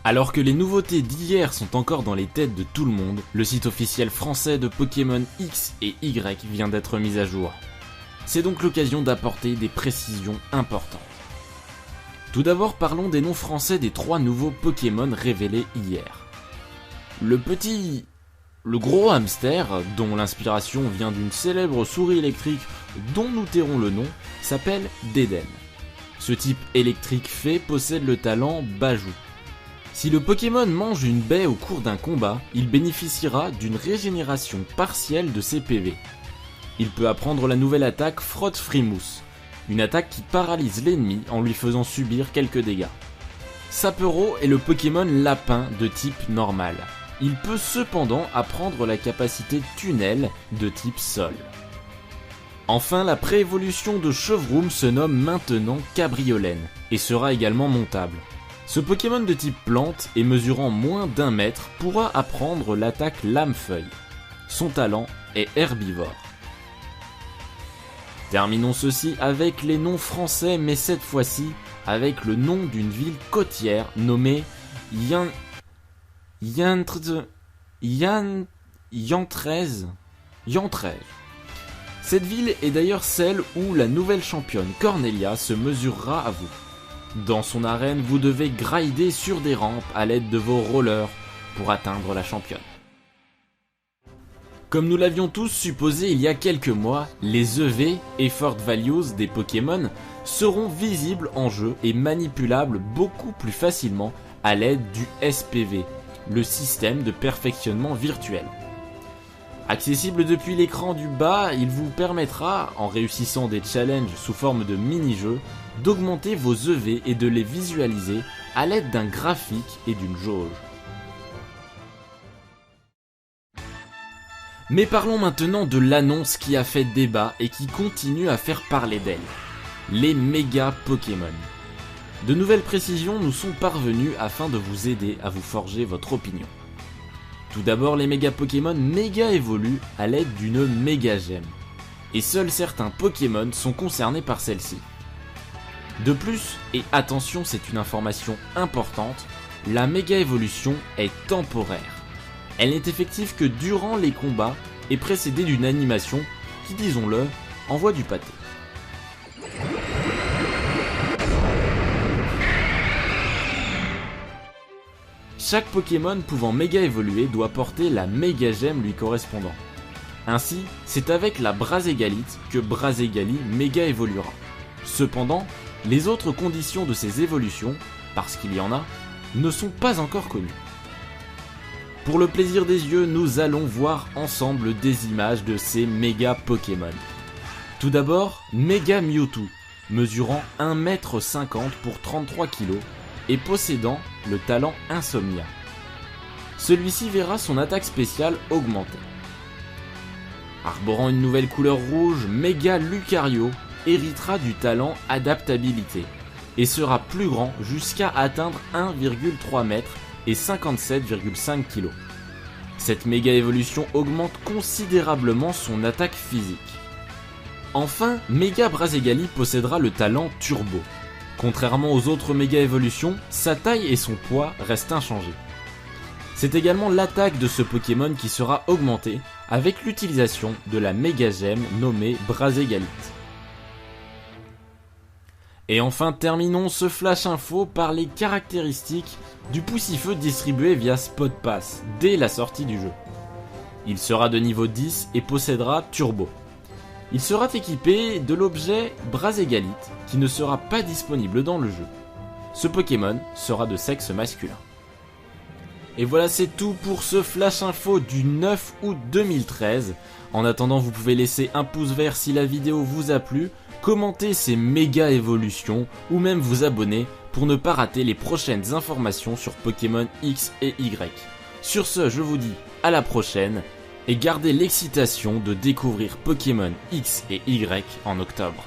Alors que les nouveautés d'hier sont encore dans les têtes de tout le monde, le site officiel français de Pokémon X et Y vient d'être mis à jour. C'est donc l'occasion d'apporter des précisions importantes. Tout d'abord, parlons des noms français des 3 nouveaux Pokémon révélés hier. Le gros hamster, dont l'inspiration vient d'une célèbre souris électrique dont nous tairons le nom, s'appelle Deden. Ce type électrique fée possède le talent Bajou. Si le Pokémon mange une baie au cours d'un combat, il bénéficiera d'une régénération partielle de ses PV. Il peut apprendre la nouvelle attaque Frotte Frimousse, une attaque qui paralyse l'ennemi en lui faisant subir quelques dégâts. Sapero est le Pokémon lapin de type normal. Il peut cependant apprendre la capacité tunnel de type sol. Enfin, la préévolution de Chevroom se nomme maintenant Cabriolène et sera également montable. Ce Pokémon de type plante et mesurant moins d'1 mètre pourra apprendre l'attaque Lame-Feuille. Son talent est herbivore. Terminons ceci avec les noms français, mais cette fois-ci avec le nom d'une ville côtière nommée Yantrez. Cette ville est d'ailleurs celle où la nouvelle championne Cornelia se mesurera à vous. Dans son arène, vous devez grinder sur des rampes à l'aide de vos rollers pour atteindre la championne. Comme nous l'avions tous supposé il y a quelques mois, les EV, Effort Values des Pokémon, seront visibles en jeu et manipulables beaucoup plus facilement à l'aide du SPV, le système de perfectionnement virtuel. Accessible depuis l'écran du bas, il vous permettra, en réussissant des challenges sous forme de mini-jeux, d'augmenter vos EV et de les visualiser à l'aide d'un graphique et d'une jauge. Mais parlons maintenant de l'annonce qui a fait débat et qui continue à faire parler d'elle. Les méga Pokémon. De nouvelles précisions nous sont parvenues afin de vous aider à vous forger votre opinion. Tout d'abord, les méga Pokémon méga évoluent à l'aide d'une méga gemme. Et seuls certains Pokémon sont concernés par celle-ci. De plus, et attention, c'est une information importante, la méga évolution est temporaire. Elle n'est effective que durant les combats et précédée d'une animation qui, disons-le, envoie du pâté. Chaque Pokémon pouvant méga évoluer doit porter la méga gemme lui correspondant. Ainsi, c'est avec la Braségalite que Braségali méga évoluera. Cependant, les autres conditions de ces évolutions, parce qu'il y en a, ne sont pas encore connues. Pour le plaisir des yeux, nous allons voir ensemble des images de ces méga Pokémon. Tout d'abord, Méga Mewtwo, mesurant 1,50 m pour 33 kg et possédant le talent Insomnia. Celui-ci verra son attaque spéciale augmenter. Arborant une nouvelle couleur rouge, Méga Lucario héritera du talent Adaptabilité et sera plus grand jusqu'à atteindre 1,3 m et 57,5 kg. Cette méga évolution augmente considérablement son attaque physique. Enfin, Méga Braségali possédera le talent Turbo. Contrairement aux autres méga évolutions, sa taille et son poids restent inchangés. C'est également l'attaque de ce Pokémon qui sera augmentée avec l'utilisation de la méga gemme nommée Braségalite. Et enfin, terminons ce flash info par les caractéristiques du Poussifeu distribué via Spot Pass dès la sortie du jeu. Il sera de niveau 10 et possédera Turbo. Il sera équipé de l'objet Braségalite qui ne sera pas disponible dans le jeu. Ce Pokémon sera de sexe masculin. Et voilà, c'est tout pour ce flash info du 9 août 2013. En attendant, vous pouvez laisser un pouce vert si la vidéo vous a plu, commenter ces méga évolutions ou même vous abonner pour ne pas rater les prochaines informations sur Pokémon X et Y. Sur ce, je vous dis à la prochaine et gardez l'excitation de découvrir Pokémon X et Y en octobre.